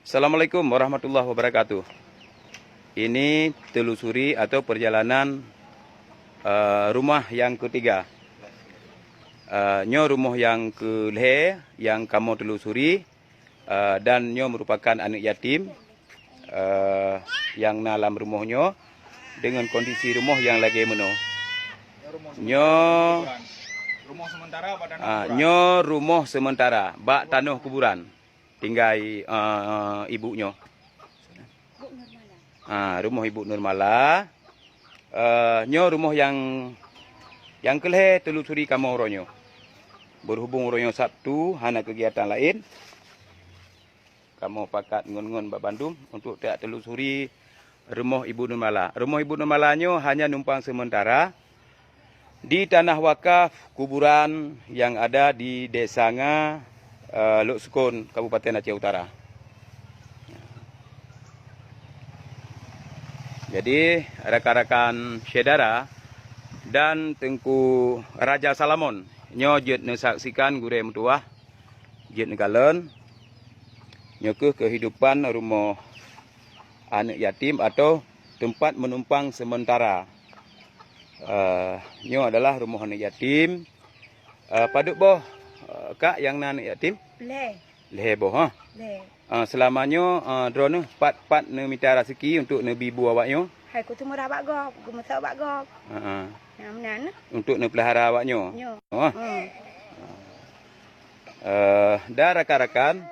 Assalamualaikum warahmatullahi wabarakatuh. Ini telusuri atau perjalanan rumah yang ketiga. Nyo rumah yang ke yang kamu telusuri dan nyo merupakan anak yatim yang dalam rumahnya dengan kondisi rumah yang lagi meno. Nyo rumah sementara bak tanah kuburan. Tinggal ibunya. Rumah Ibu Nurmala. Nyo rumah yang kelih telusuri kamu oronyo. Berhubung oronyo Sabtu hana kegiatan lain. Kamu pakat ngun-ngun Mbak Bandung untuk tak telusuri rumah Ibu Nurmala. Rumah Ibu Nurmala nyo hanya numpang sementara di tanah wakaf kuburan yang ada di Desa Lok Sukun, Kabupaten Aceh Utara. Jadi, rakan-rakan saudara dan Tengku Raja Salamon, nyo jet saksikan gure mutuah, jet negalen, nyo kehidupan rumah anak yatim atau tempat menumpang sementara. Nyo adalah rumah anak yatim. Paduk boh, kak yang anak yatim? Leh boh, ha? Selamanya drone pat ne minta rezeki untuk ne bibu awaknya. Hai ku tu murah bak gop, ku masak bak gop. Nah. Untuk ne pelihara awaknya. Oh. Dah rakan-rakan,